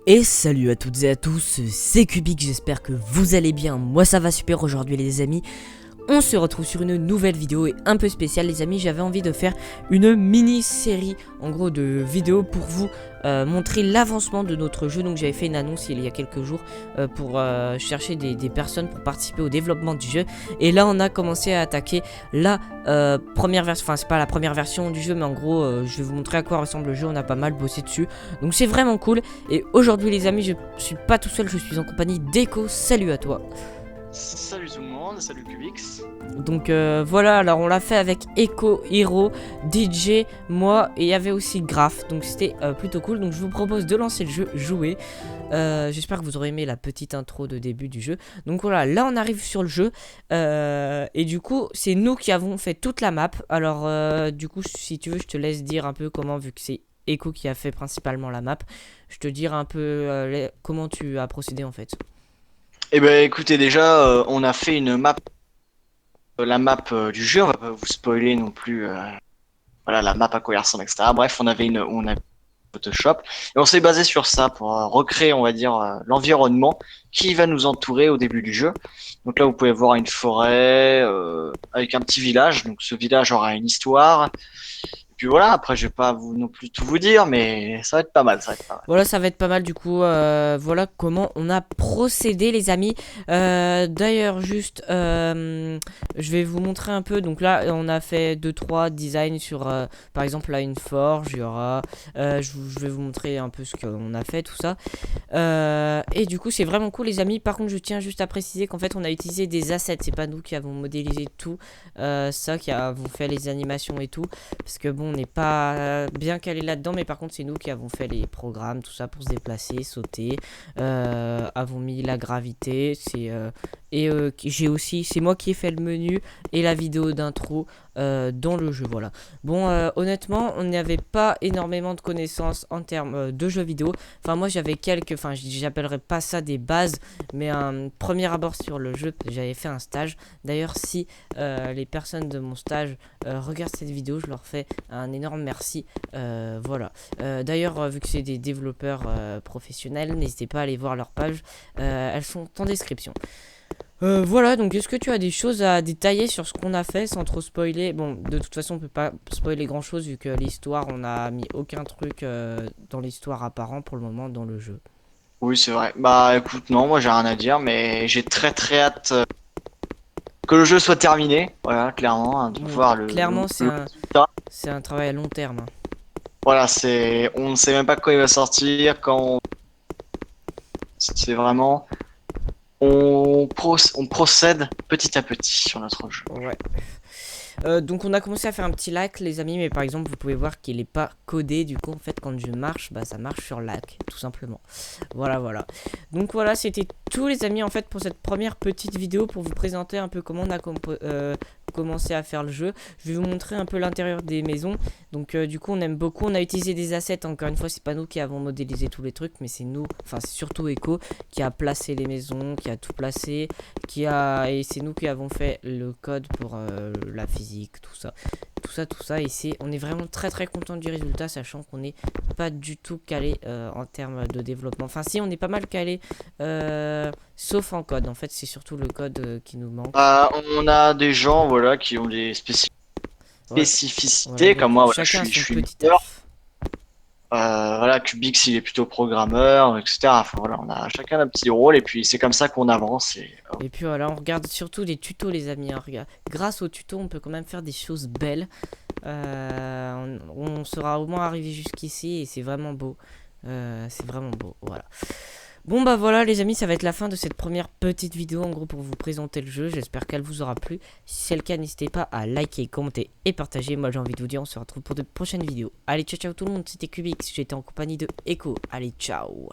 Et salut à toutes et à tous, c'est Cubic, j'espère que vous allez bien, moi ça va super aujourd'hui les amis. On se retrouve sur une nouvelle vidéo et un peu spéciale les amis, j'avais envie de faire une mini-série en gros de vidéos pour vous montrer l'avancement de notre jeu. Donc j'avais fait une annonce il y a quelques jours pour chercher des personnes pour participer au développement du jeu. Et là on a commencé à attaquer la première version, enfin c'est pas la première version du jeu mais en gros je vais vous montrer à quoi ressemble le jeu, on a pas mal bossé dessus. Donc c'est vraiment cool. Et aujourd'hui les amis je suis pas tout seul, je suis en compagnie d'Echo, salut à toi. Salut tout le monde, salut Cubix. Donc voilà, alors on l'a fait avec Echo, Hero, DJ, moi et il y avait aussi Graph. Donc c'était plutôt cool. Donc je vous propose de lancer le jeu, jouer. J'espère que vous aurez aimé la petite intro de début du jeu. Donc voilà, là on arrive sur le jeu. Et du coup, c'est nous qui avons fait toute la map. Alors du coup, si tu veux, je te laisse dire un peu comment, vu que c'est Echo qui a fait principalement la map. Je te dirai un peu comment tu as procédé en fait. Eh ben écoutez déjà, on a fait une map, la map du jeu, on va pas vous spoiler non plus, voilà la map à quoi elle ressemble, etc. Bref, on a Photoshop et on s'est basé sur ça pour recréer, on va dire, l'environnement qui va nous entourer au début du jeu. Donc là, vous pouvez voir une forêt avec un petit village. Donc ce village aura une histoire. Et puis voilà, après je vais pas vous non plus tout vous dire, mais ça va être pas mal, ça va être pas mal. Voilà, ça va être pas mal du coup. Voilà comment on a procédé, les amis. D'ailleurs, juste, je vais vous montrer un peu. Donc là, on a fait deux trois designs sur, par exemple, là, une forge. Il y aura. Je vais vous montrer un peu ce qu'on a fait, tout ça. Et du coup, c'est vraiment cool, les amis. Par contre, je tiens juste à préciser qu'en fait, on a utilisé des assets. C'est pas nous qui avons modélisé tout. Ça, qui avons fait les animations et tout. Parce que bon, on n'est pas bien calé là-dedans. Mais par contre, c'est nous qui avons fait les programmes, tout ça pour se déplacer, sauter, avons mis la gravité, j'ai aussi, c'est moi qui ai fait le menu et la vidéo d'intro dans le jeu, voilà. Bon, honnêtement, on n'avait pas énormément de connaissances en termes de jeux vidéo. Enfin, moi j'avais quelques, enfin, j'appellerais pas ça des bases, mais un premier abord sur le jeu, j'avais fait un stage. D'ailleurs, si les personnes de mon stage regardent cette vidéo, je leur fais un énorme merci. Voilà. D'ailleurs, vu que c'est des développeurs professionnels, n'hésitez pas à aller voir leur page. Elles sont en description. Voilà, donc est-ce que tu as des choses à détailler sur ce qu'on a fait sans trop spoiler? Bon, de toute façon, on peut pas spoiler grand chose vu que l'histoire, on a mis aucun truc dans l'histoire apparent pour le moment dans le jeu. Oui, c'est vrai. Bah écoute, non, moi j'ai rien à dire, mais j'ai très très hâte que le jeu soit terminé. Voilà, clairement, hein, de Bon, voir clairement, le résultat. c'est un travail à long terme, hein. Voilà, on ne sait même pas quand il va sortir, c'est vraiment, on procède petit à petit sur notre jeu. Ouais. Donc on a commencé à faire un petit lac les amis, mais par exemple vous pouvez voir qu'il est pas codé, du coup en fait quand je marche, bah ça marche sur lac tout simplement. Voilà voilà. Donc voilà, c'était tout les amis en fait pour cette première petite vidéo pour vous présenter un peu comment on a commencé à faire le jeu. Je vais vous montrer un peu l'intérieur des maisons. Donc du coup on aime beaucoup, on a utilisé des assets, encore une fois c'est pas nous qui avons modélisé tous les trucs, mais c'est nous, enfin c'est surtout Echo qui a placé les maisons, qui a tout placé, et c'est nous qui avons fait le code pour la physique, tout ça. Et on est vraiment très très content du résultat, sachant qu'on n'est pas du tout calé en termes de développement. Enfin si, on est pas mal calé, sauf en code. En fait, c'est surtout le code qui nous manque. On a des gens, voilà, qui ont des Ouais, voilà, spécificités, donc comme moi, voilà, chacun a je son suis petit leader. taf. Voilà, Cubix, il est plutôt programmeur, etc. Enfin, voilà, on a chacun un petit rôle, et puis c'est comme ça qu'on avance. Et puis voilà, on regarde surtout des tutos les amis, hein, regarde. Grâce aux tutos, on peut quand même faire des choses belles. On sera au moins arrivé jusqu'ici et c'est vraiment beau. C'est vraiment beau, voilà. Bon bah voilà les amis, ça va être la fin de cette première petite vidéo en gros pour vous présenter le jeu. J'espère qu'elle vous aura plu. Si c'est le cas, n'hésitez pas à liker, commenter et partager. Moi j'ai envie de vous dire, on se retrouve pour de prochaines vidéos. Allez, ciao ciao tout le monde, c'était Cubix, j'étais en compagnie de Echo. Allez, ciao.